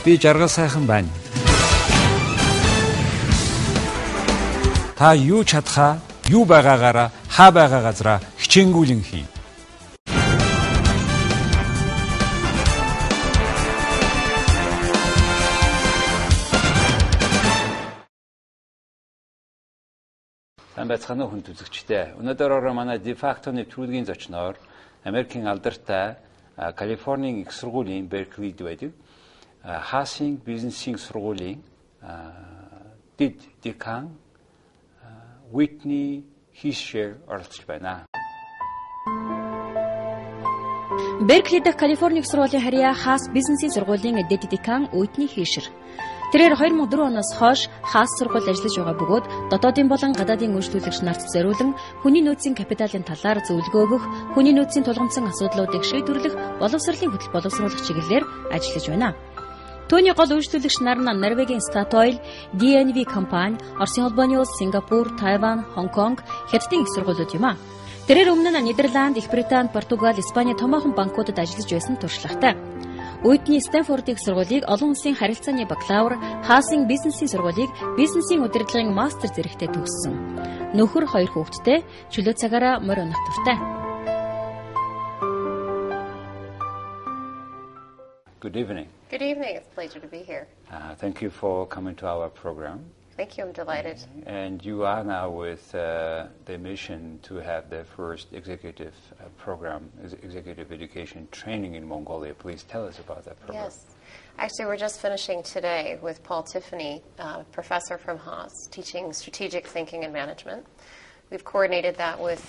Би Жаргал сайхан байна. Та юу чадхаа, юу байгаагаараа, хаа байгаа газараа хичээнгүйлэн хий. Сайн байцгаана уу хүнд үзэгчдээ. Өнөөдөр манай дефактоны нэвтрүүлгийн зочноор Америкийн алдартай Калифорний их сургуулийн Berkeleyд байдаг Haas-ийн бизнесийн сургуулийн дэд декан Whitney Hiescher оролцож байна. Berkeley дахь Калифорни их сургуулийн харьяа Haas бизнесийн сургуулийн дэд декан Whitney Hiescher. Тэрээр 2004 оноос хойш Haas сургууль ажиллаж байгаа бөгөөд дотоодын болон гадаадын үйлчлүүлэгч нарт зориулан хүний нөөцийн капиталын талаар зөвлөгөө өгөх, хүний нөөцийн тулгамдсан асуудлуудыг шийдвэрлэх боловсролын хөтөл боловсруулах чиглэлээр ажиллаж байна. Түүний гол үйлчлүүлэгч нар нь Норвегийн Statoil, DNV компани, Оросын холбооны улс Сингапур, Тайван, Хонконг, Хятадын их сургуулиуд юм а. Тэрээр өмнө нь Нидерланд, Их Британи, Португал, Испани томоохон банкуудад ажиллаж байсан туршлагатай. Whitney Стэнфордын их сургуулийг олон улсын харилцааны бакалавр, Haas-ийн бизнесийн сургуулийг бизнесийн удирдлагын мастер зэрэгтээ төгссөн. Нөхөр 2 хүүхэдтэй, чөлөө цагаараа морь унах дуртай. Good evening. Good evening. It's a pleasure to be here. Thank you for coming to our program. Thank you. I'm delighted. And you are now with the mission to have the first executive program, executive education training in Mongolia. Please tell us about that program. Yes. Actually, we're just finishing today with Paul Tiffany, professor from Haas, teaching strategic thinking and management. We've coordinated that with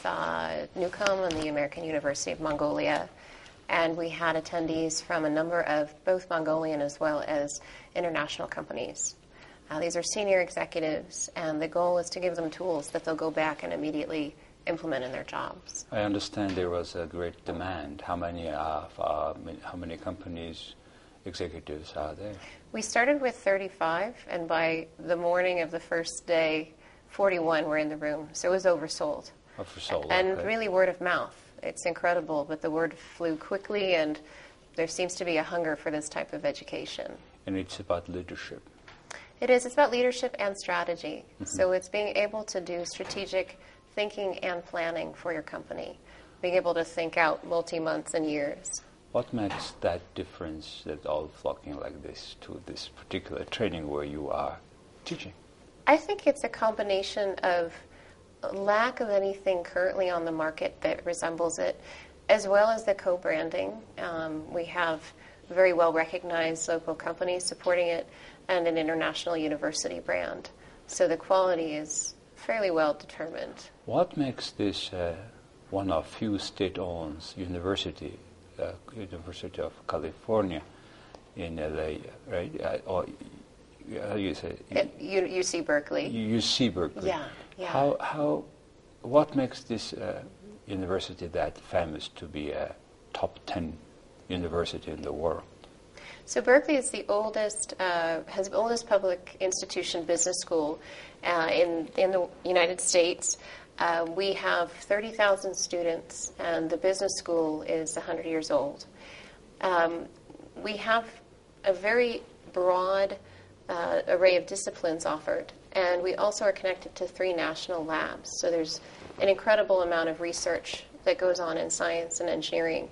Newcomb and the American University of Mongolia. And we had attendees from a number of both Mongolian as well as international companies. These are senior executives, and the goal is to give them tools that they'll go back and immediately implement in their jobs. I understand there was a great demand. How many companies, executives are there? We started with 35, and by the morning of the first day, 41 were in the room, so it was oversold. And really word of mouth. It's incredible, but the word flew quickly, and there seems to be a hunger for this type of education. And it's about leadership. It is. It's about leadership and strategy. Mm-hmm. So it's being able to do strategic thinking and planning for your company, being able to think out multi-months and years. What makes that difference that all flocking like this to this particular training where you are teaching? I think it's a combination of lack of anything currently on the market that resembles it, as well as the co-branding. We have very well-recognized local companies supporting it and an international university brand. So the quality is fairly well-determined. What makes this one of few state-owned university, University of California in LA, right? Or how do you say? UC Berkeley. UC Berkeley. Yeah. Yeah. What makes this university that famous to be a top 10 university in the world? So Berkeley is the oldest, has the oldest public institution business school in the United States. We have 30,000 students, and the business school is 100 years old. We have a very broad array of disciplines offered. And we also are connected to 3 national labs. So there's an incredible amount of research that goes on in science and engineering.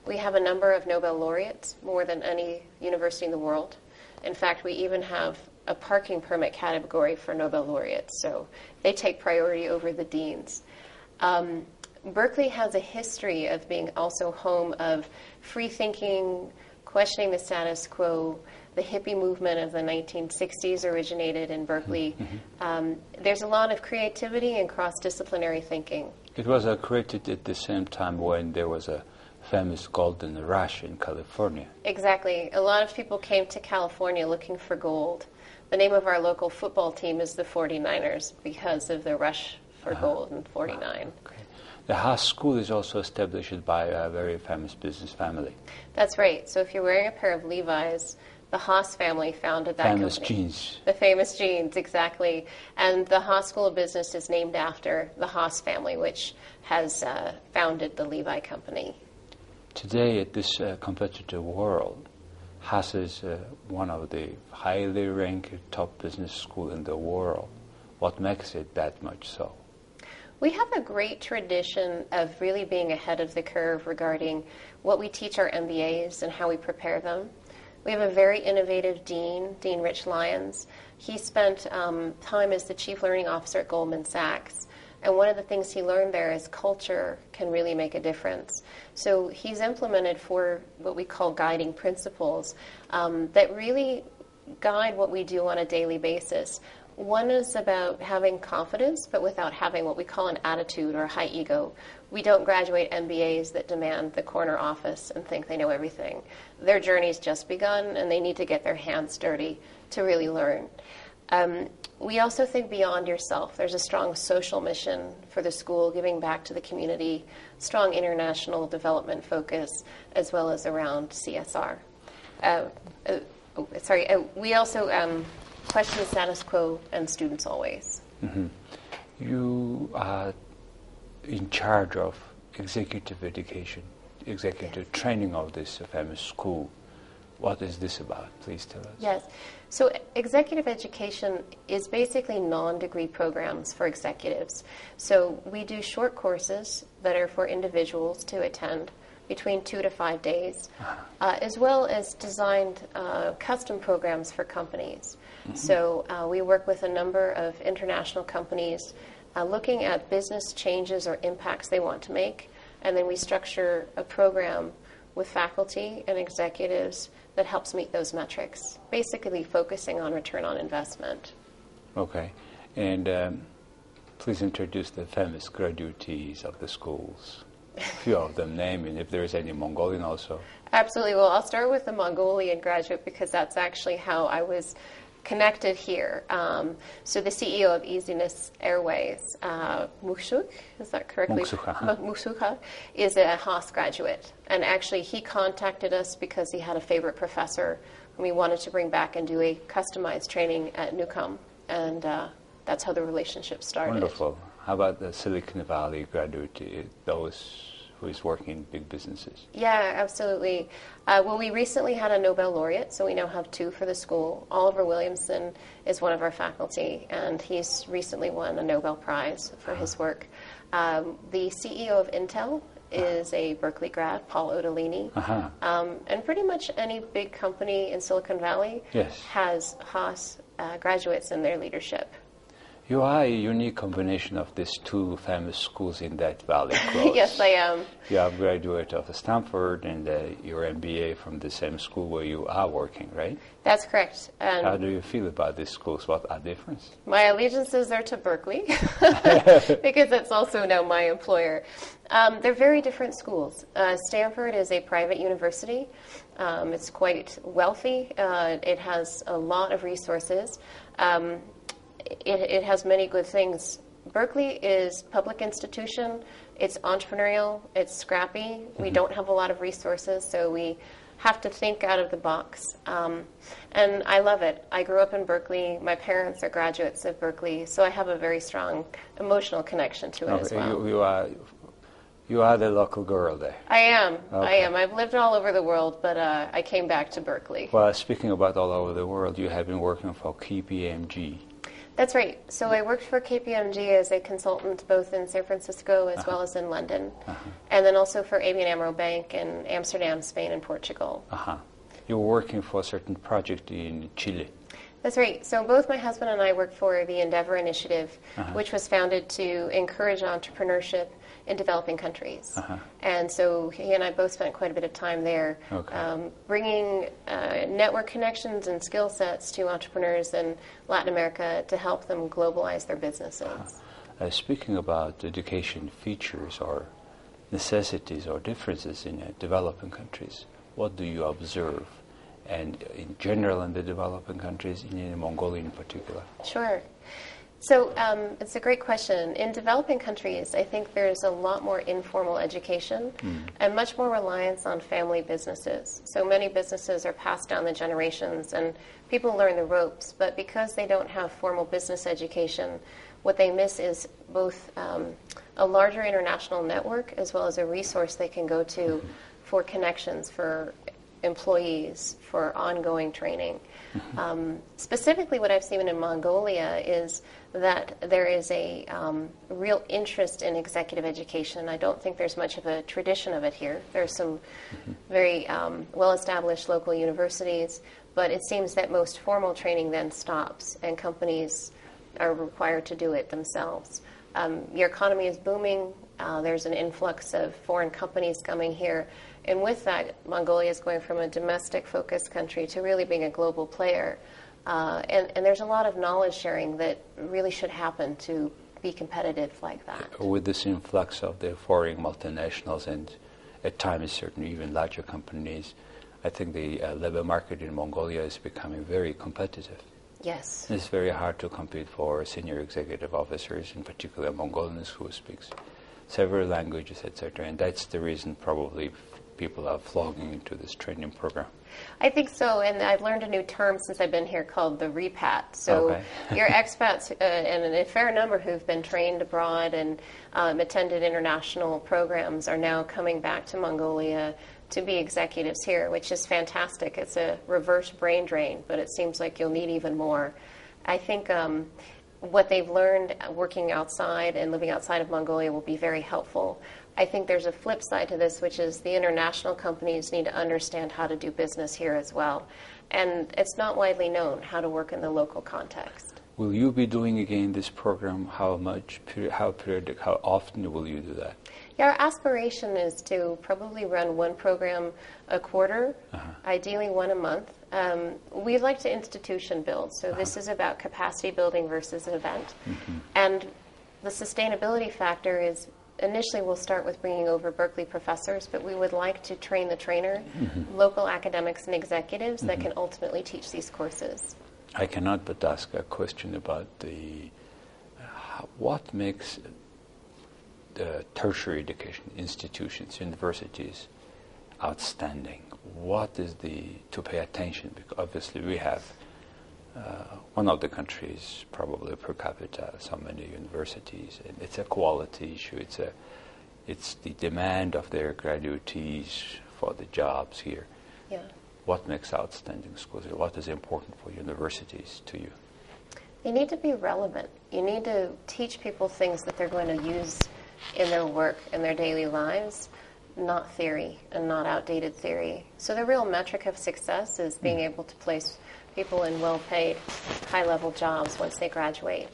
We have a number of Nobel laureates, more than any university in the world. In fact, we even have a parking permit category for Nobel laureates. So they take priority over the deans. Berkeley has a history of being also home of free thinking, questioning the status quo. The hippie movement of the 1960s originated in Berkeley. Mm-hmm. There's a lot of creativity and cross-disciplinary thinking. It was created at the same time when there was a famous golden rush in California. Exactly. A lot of people came to California looking for gold. The name of our local football team is the 49ers because of the rush for gold in 49. Okay. The Haas School is also established by a very famous business family. That's right. So if you're wearing a pair of Levi's, the Haas family founded that famous company. Jeans. The famous jeans, exactly. And the Haas School of Business is named after the Haas family, which has founded the Levi company. Today, at this competitive world, Haas is one of the highly ranked top business school in the world. What makes it that much so? We have a great tradition of really being ahead of the curve regarding what we teach our MBAs and how we prepare them. We have a very innovative dean, Dean Rich Lyons. He spent time as the Chief Learning Officer at Goldman Sachs. And one of the things he learned there is culture can really make a difference. So he's implemented 4 what we call guiding principles that really guide what we do on a daily basis. One is about having confidence, but without having what we call an attitude or a high ego. We don't graduate MBAs that demand the corner office and think they know everything. Their journey's just begun, and they need to get their hands dirty to really learn. We also think beyond yourself. There's a strong social mission for the school, giving back to the community, strong international development focus, as well as around CSR. We also question the status quo and students always. Mm-hmm. You are in charge of executive education, executive training of this famous school. What is this about? Please tell us. Yes. So executive education is basically non-degree programs for executives. So we do short courses that are for individuals to attend between 2 to 5 days, as well as designed custom programs for companies. Mm-hmm. So we work with a number of international companies looking at business changes or impacts they want to make, and then we structure a program with faculty and executives that helps meet those metrics, basically focusing on return on investment. Okay. And please introduce the famous graduates of the schools. A few of them name, and if there is any Mongolian also. Absolutely. Well, I'll start with the Mongolian graduate because that's actually how I was connected here. So the CEO of Easiness Airways, Mushuk, is that correctly? Mushuk is a Haas graduate. And actually he contacted us because he had a favorite professor whom he wanted to bring back and do a customized training at Newcomb. And that's how the relationship started. Wonderful. How about the Silicon Valley graduate, those who is working in big businesses? Yeah, absolutely. Well, we recently had a Nobel laureate, so we now have 2 for the school. Oliver Williamson is one of our faculty, and he's recently won a Nobel Prize for his work. The CEO of Intel is a Berkeley grad, Paul Odolini. And pretty much any big company in Silicon Valley has Haas graduates in their leadership. You are a unique combination of these 2 famous schools in that valley close. Yes, I am. You are a graduate of Stanford and your MBA from the same school where you are working, right? That's correct. And how do you feel about these schools? What are the differences? My allegiances are to Berkeley because it's also now my employer. They're very different schools. Stanford is a private university. It's quite wealthy. It has a lot of resources. It has many good things. Berkeley is public institution. It's entrepreneurial. It's scrappy. Mm-hmm. We don't have a lot of resources, so we have to think out of the box. And I love it. I grew up in Berkeley. My parents are graduates of Berkeley, so I have a very strong emotional connection to it as well. You are the local girl there. I am. Okay. I am. I've lived all over the world, but I came back to Berkeley. Well, speaking about all over the world, you have been working for KPMG. That's right. So I worked for KPMG as a consultant both in San Francisco as well as in London, and then also for ABN AMRO Bank in Amsterdam, Spain, and Portugal. You were working for a certain project in Chile. That's right. So both my husband and I worked for the Endeavor Initiative, which was founded to encourage entrepreneurship in developing countries. And so he and I both spent quite a bit of time there, bringing network connections and skill sets to entrepreneurs in Latin America to help them globalize their businesses. Speaking about education features or necessities or differences in developing countries, what do you observe? And in general in the developing countries, in Mongolia in particular? Sure. So it's a great question. In developing countries, I think there's a lot more informal education and much more reliance on family businesses. So many businesses are passed down the generations and people learn the ropes, but because they don't have formal business education, what they miss is both a larger international network as well as a resource they can go to for connections, for employees for ongoing training. Specifically, what I've seen in Mongolia is that there is a real interest in executive education. I don't think there's much of a tradition of it here. There's some very well-established local universities, but it seems that most formal training then stops, and companies are required to do it themselves. Your economy is booming. There's an influx of foreign companies coming here. And with that, Mongolia is going from a domestic-focused country to really being a global player. And there's a lot of knowledge sharing that really should happen to be competitive like that. With this influx of the foreign multinationals and at times certainly even larger companies, I think the labor market in Mongolia is becoming very competitive. Yes. It's very hard to compete for senior executive officers, in particular Mongolians who speaks several languages, etc. And that's the reason probably people are flocking into this training program. I think so, and I've learned a new term since I've been here called the repat. So your expats, and a fair number who've been trained abroad and attended international programs are now coming back to Mongolia to be executives here, which is fantastic. It's a reverse brain drain, but it seems like you'll need even more. I think what they've learned working outside and living outside of Mongolia will be very helpful. I think there's a flip side to this, which is the international companies need to understand how to do business here as well. And it's not widely known how to work in the local context. Will you be doing again this program? How periodic, how often will you do that? Yeah, our aspiration is to probably run one program a quarter, ideally one a month. We like to institution build, so this is about capacity building versus an event. And the sustainability factor is initially we'll start with bringing over Berkeley professors, but we would like to train the trainer, local academics and executives that can ultimately teach these courses. I cannot but ask a question about what makes the tertiary education institutions, universities, outstanding. What is to pay attention? Because obviously we have one of the countries probably per capita, so many universities, and it's a quality issue. It's the demand of their graduates for the jobs here. Yeah. What makes outstanding schools? What is important for universities to you? They need to be relevant. You need to teach people things that they're going to use in their work, in their daily lives, not theory and not outdated theory. So the real metric of success is being able to place people in well-paid, high-level jobs once they graduate.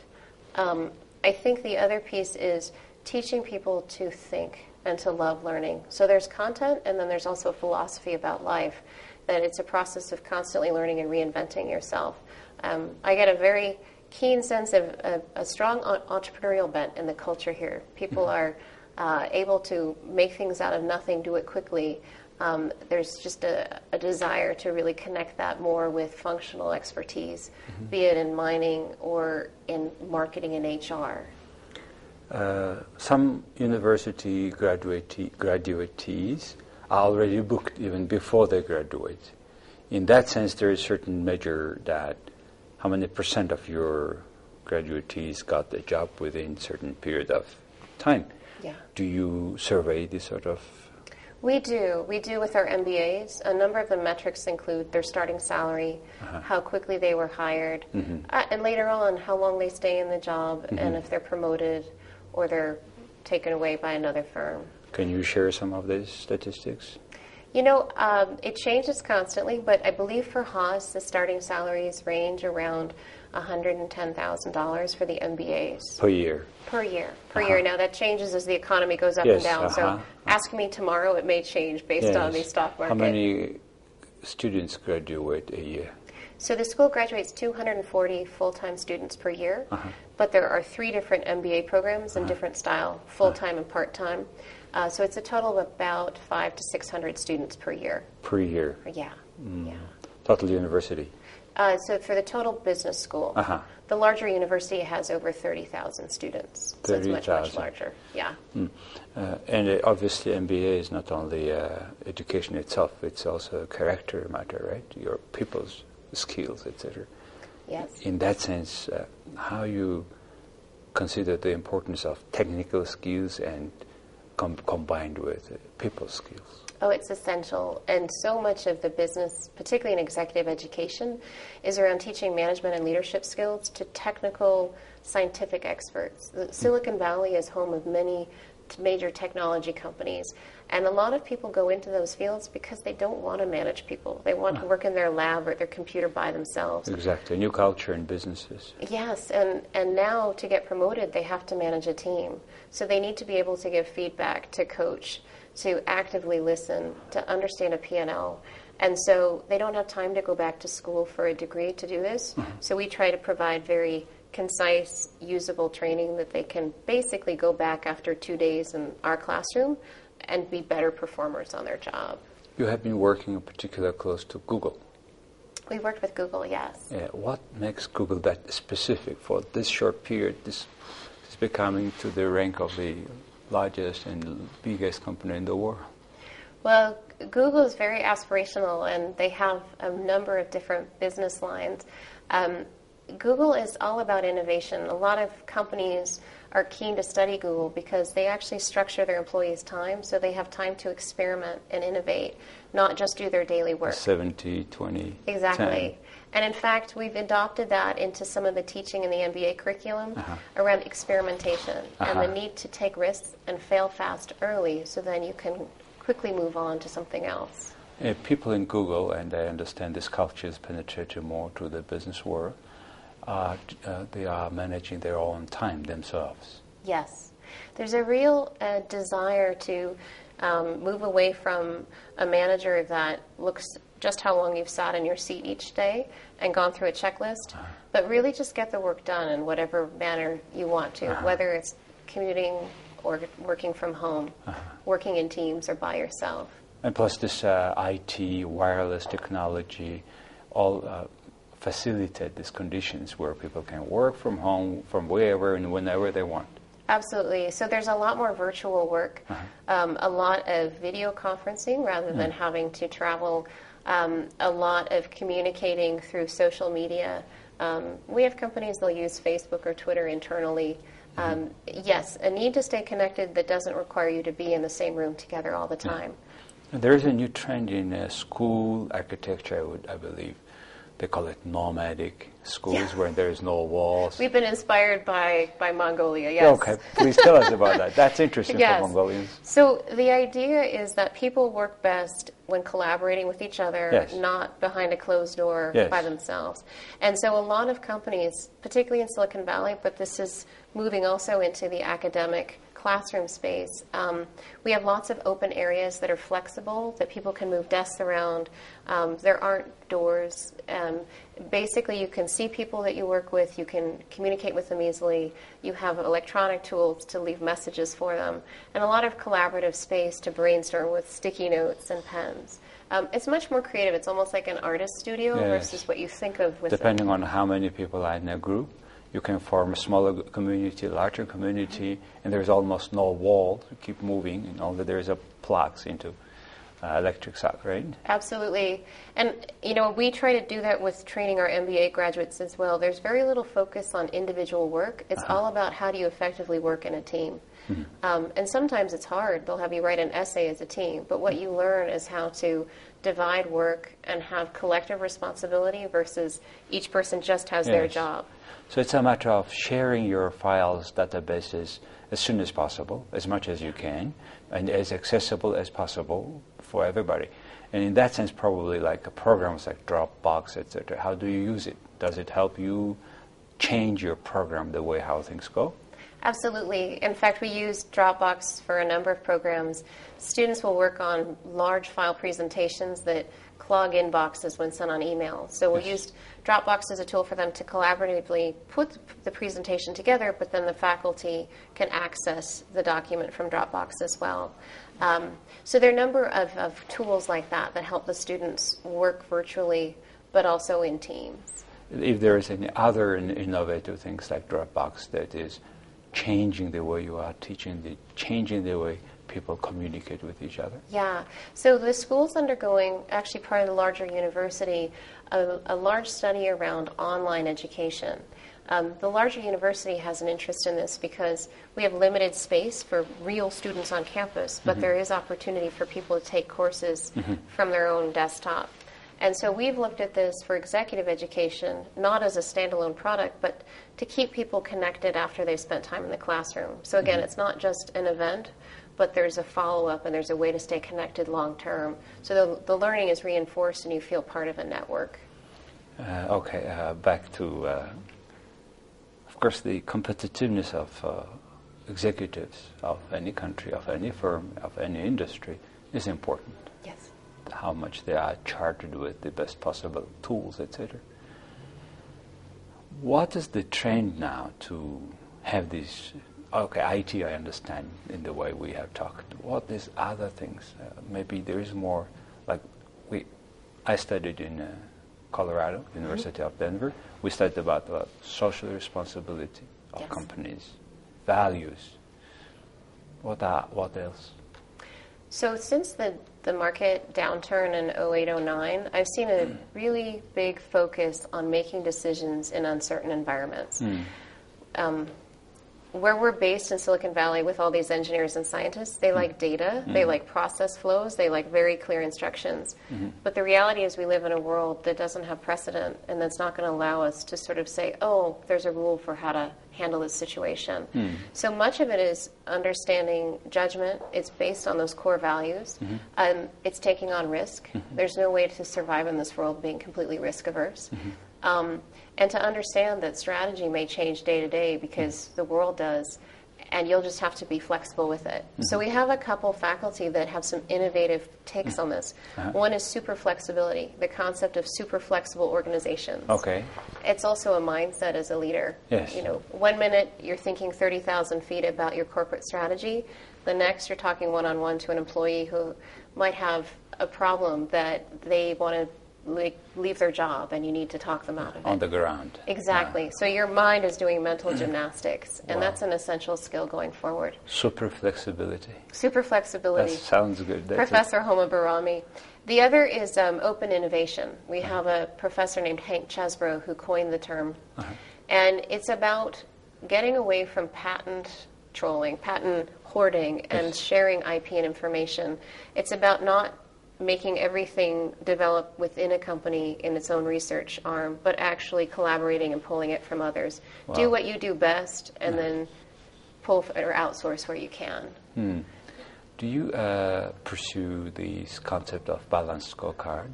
I think the other piece is teaching people to think and to love learning. So there's content, and then there's also a philosophy about life, that it's a process of constantly learning and reinventing yourself. I get a very keen sense of a strong entrepreneurial bent in the culture here. People are able to make things out of nothing, do it quickly. There's just a desire to really connect that more with functional expertise, be it in mining or in marketing and HR. Some university graduatees are already booked even before they graduate. In that sense, there is a certain measure that how many percent of your graduatees got the job within a certain period of time. Yeah. Do you survey this sort of? We do. We do with our MBAs. A number of the metrics include their starting salary, how quickly they were hired, and later on, how long they stay in the job, and if they're promoted or they're taken away by another firm. Can you share some of these statistics? You know, it changes constantly, but I believe for Haas, the starting salaries range around $110,000 for the MBAs. Per year? Per year. Now, that changes as the economy goes up and down. So ask me tomorrow, it may change based on the stock market. How many students graduate a year? So the school graduates 240 full-time students per year, but there are 3 different MBA programs in different style, full-time and part-time. So it's a total of about 500 to 600 students per year. Per year? Yeah. Yeah. Total university? So for the total business school, the larger university has over 30,000 students. So it's much, much larger. Yeah. And obviously MBA is not only education itself, it's also a character matter, right? Your people's skills, etc. Yes. In that sense, how you consider the importance of technical skills and combined with people skills? Oh, it's essential. And so much of the business, particularly in executive education, is around teaching management and leadership skills to technical, scientific experts. The Silicon Valley is home of many major technology companies. And a lot of people go into those fields because they don't want to manage people. They want to work in their lab or their computer by themselves. Exactly. A new culture in businesses. Yes, and now to get promoted, they have to manage a team. So they need to be able to give feedback, to coach, to actively listen, to understand a P&L. And so they don't have time to go back to school for a degree to do this. So we try to provide very concise, usable training that they can basically go back after 2 days in our classroom and be better performers on their job. You have been working in particular close to Google. We worked with Google, yes. What makes Google that specific for this short period? This is becoming to the rank of the largest and biggest company in the world. Well, Google is very aspirational, and they have a number of different business lines. Google is all about innovation. A lot of companies are keen to study Google because they actually structure their employees' time so they have time to experiment and innovate, not just do their daily work. 70, 20, Exactly. 10. And in fact, we've adopted that into some of the teaching in the MBA curriculum around experimentation and the need to take risks and fail fast early so then you can quickly move on to something else. People in Google, and I understand this culture is penetrated more to the business world, they are managing their own time themselves. Yes. There's a real desire to move away from a manager that looks just how long you've sat in your seat each day and gone through a checklist, but really just get the work done in whatever manner you want to, whether it's commuting or working from home, working in teams or by yourself. And plus this IT, wireless technology, all facilitate these conditions where people can work from home, from wherever and whenever they want. Absolutely. So there's a lot more virtual work, a lot of video conferencing rather than having to travel, a lot of communicating through social media. We have companies that'll use Facebook or Twitter internally. Yes, a need to stay connected that doesn't require you to be in the same room together all the time. There is a new trend in school architecture, I believe. They call it nomadic schools where there is no walls. We've been inspired by Mongolia, yes. Okay, please tell us about that. That's interesting for Mongolians. So the idea is that people work best when collaborating with each other, not behind a closed door by themselves. And so a lot of companies, particularly in Silicon Valley, but this is moving also into the academic classroom space, we have lots of open areas that are flexible, that people can move desks around. There aren't doors. Basically, you can see people that you work with. You can communicate with them easily. You have electronic tools to leave messages for them, and a lot of collaborative space to brainstorm with sticky notes and pens. It's much more creative. It's almost like an artist studio versus what you think of with depending on how many people are in a group. You can form a smaller community, larger community, and there's almost no wall to keep moving, and only there's a plugs into electric socket, right? Absolutely. And, you know, we try to do that with training our MBA graduates as well. There's very little focus on individual work. It's all about how do you effectively work in a team. And sometimes it's hard. They'll have you write an essay as a team, but what you learn is how to divide work and have collective responsibility versus each person just has their job. So it's a matter of sharing your files, databases as soon as possible, as much as you can, and as accessible as possible for everybody. And in that sense, probably like programs like Dropbox, etc. How do you use it? Does it help you change your program the way how things go? Absolutely. In fact, we use Dropbox for a number of programs. Students will work on large file presentations that clog inboxes when sent on email. So we'll use Dropbox as a tool for them to collaboratively put the presentation together, but then the faculty can access the document from Dropbox as well. So there are a number of tools like that that help the students work virtually, but also in teams. If there is any other innovative things like Dropbox that is changing the way you are teaching, changing the way people communicate with each other? Yeah. So the school's undergoing, actually part of the larger university, a large study around online education. The larger university has an interest in this because we have limited space for real students on campus, but there is opportunity for people to take courses from their own desktop. And so we've looked at this for executive education, not as a standalone product, but to keep people connected after they've spent time in the classroom. So again, it's not just an event, but there's a follow-up and there's a way to stay connected long-term. So the learning is reinforced and you feel part of a network. Back to, of course, the competitiveness of executives of any country, of any firm, of any industry is important. Yes. How much they are chartered with the best possible tools, etc. What is the trend now to have these? IT I understand in the way we have talked. What is other things? Maybe there is more. Like I studied in Colorado, University of Denver. We studied about social responsibility of companies, values. What else? So since the market downturn in 2008-09, I've seen a really big focus on making decisions in uncertain environments. Where we're based in Silicon Valley with all these engineers and scientists, they like data, they like process flows, they like very clear instructions. But the reality is we live in a world that doesn't have precedent and that's not going to allow us to sort of say, oh, there's a rule for how to handle this situation. So much of it is understanding judgment. It's based on those core values. It's taking on risk. There's no way to survive in this world being completely risk averse. And to understand that strategy may change day to day because the world does, and you'll just have to be flexible with it. So we have a couple faculty that have some innovative takes on this. One is super flexibility, the concept of super flexible organizations. Okay. It's also a mindset as a leader. Yes. 1 minute you're thinking 30,000 feet about your corporate strategy. The next you're talking one-on-one to an employee who might have a problem that they want to leave their job and you need to talk them out of it. On the ground. Exactly. So your mind is doing mental gymnastics, and that's an essential skill going forward. Super flexibility. Super flexibility. That sounds good. Professor Homa Barami. The other is open innovation. We have a professor named Hank Chesbrough who coined the term. And it's about getting away from patent trolling, patent hoarding, and sharing IP and information. It's about not making everything develop within a company in its own research arm, but actually collaborating and pulling it from others. Wow. Do what you do best, and then pull or outsource where you can. Do you pursue this concept of balanced scorecard?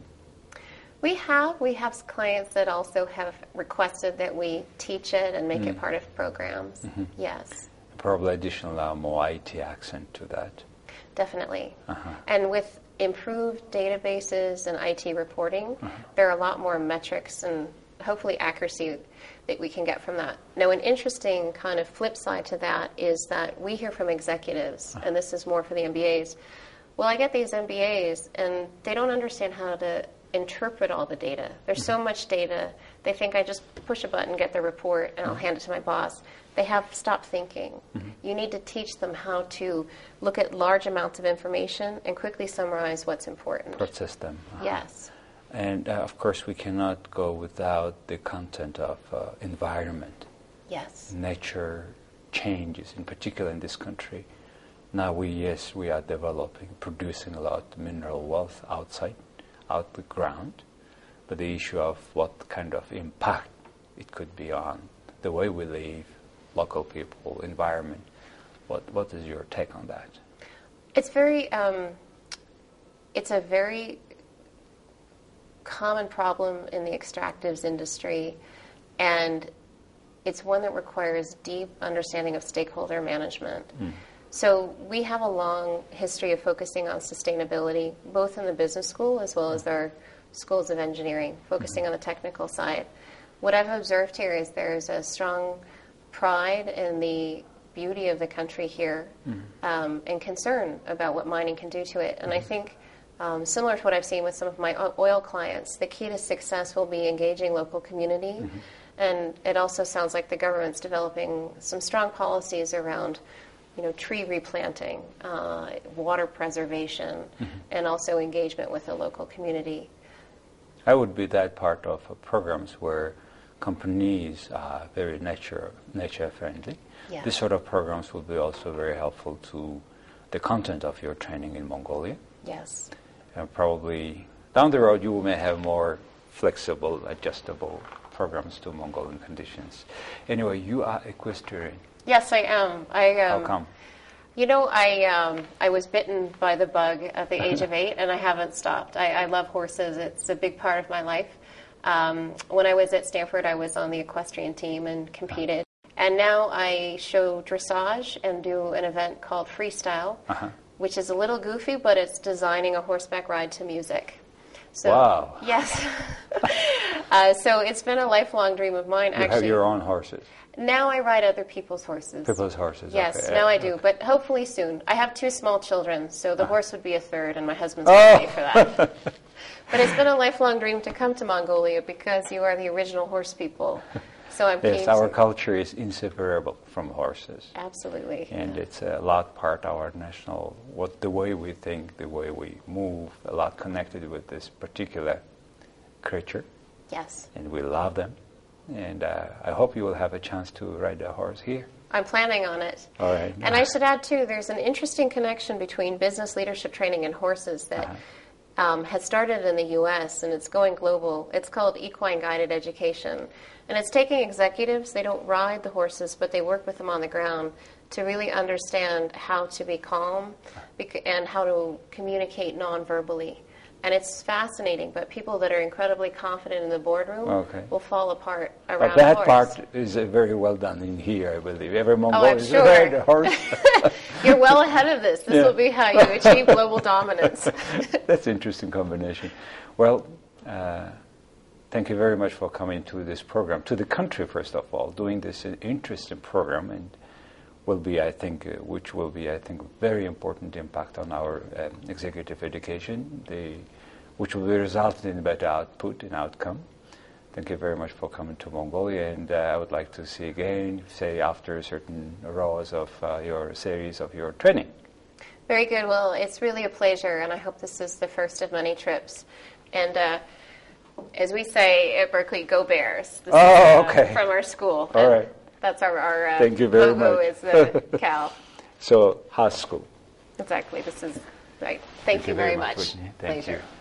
We have clients that also have requested that we teach it and make it part of programs. Yes. Probably additional more IT accent to that. Definitely. And with improved databases and IT reporting, there are a lot more metrics and hopefully accuracy that we can get from that. Now, an interesting kind of flip side to that is that we hear from executives, and this is more for the MBAs. Well, I get these MBAs, and they don't understand how to interpret all the data. There's so much data. They think I just push a button, get the report, and I'll hand it to my boss. They have stopped thinking. You need to teach them how to look at large amounts of information and quickly summarize what's important. Process them. Yes. And of course, we cannot go without the content of environment. Yes. Nature changes, in particular in this country. Now we are developing, producing a lot of mineral wealth out the ground. But the issue of what kind of impact it could be on the way we live, local people, environment. What is your take on that? It's it's a very common problem in the extractives industry, and it's one that requires deep understanding of stakeholder management. So we have a long history of focusing on sustainability, both in the business school as well as our schools of engineering, focusing on the technical side. What I've observed here is there's a strong pride in the beauty of the country here, and concern about what mining can do to it. And I think, similar to what I've seen with some of my oil clients, the key to success will be engaging local community. And it also sounds like the government's developing some strong policies around tree replanting, water preservation, and also engagement with the local community. I would be that part of programs where companies are very nature friendly. Yeah. This sort of programs will be also very helpful to the content of your training in Mongolia. Yes. And probably down the road you may have more flexible, adjustable programs to Mongolian conditions. Anyway, you are equestrian. Yes, I am. How come? You know, I was bitten by the bug at the age of 8, and I haven't stopped. I love horses. It's a big part of my life. When I was at Stanford, I was on the equestrian team and competed. And now I show dressage and do an event called Freestyle, which is a little goofy, but it's designing a horseback ride to music. So, wow. Yes. So it's been a lifelong dream of mine, You actually. have your own horses? Now I ride other people's horses. People's horses, Yes, okay. now I do, but hopefully soon. I have 2 small children, so the horse would be a third, and my husband's going to pay for that. But it's been a lifelong dream to come to Mongolia because you are the original horse people. So I'm Yes, our culture is inseparable from horses. Absolutely. And it's a lot part of our national, the way we think, the way we move, a lot connected with this particular creature. Yes. And we love them. And I hope you will have a chance to ride a horse here. I'm planning on it. All right. And I should add, too, there's an interesting connection between business leadership training and horses that has started in the U.S. and it's going global. It's called Equine Guided Education. And it's taking executives, they don't ride the horses, but they work with them on the ground to really understand how to be calm and how to communicate non-verbally. And it's fascinating, but people that are incredibly confident in the boardroom will fall apart around But that horse. part is very well done in here, I believe. Every Mongolian is sure. ride a horse. You're well ahead of this. This will be how you achieve global dominance. That's an interesting combination. Well, thank you very much for coming to this program, to the country, first of all, doing this interesting program, and will be, I think, very important impact on our executive education, which will be resulted in better output and outcome. Thank you very much for coming to Mongolia, and I would like to see again, say after certain rows of your series of your training. Very good. Well, it's really a pleasure, and I hope this is the first of many trips. And as we say at Berkeley, go Bears. This is, okay. From our school. All right. That's our Thank you very logo much. is the cow. So, Haas School. Exactly. This is right. Thank you very much. Whitney. Thank Pleasure. you.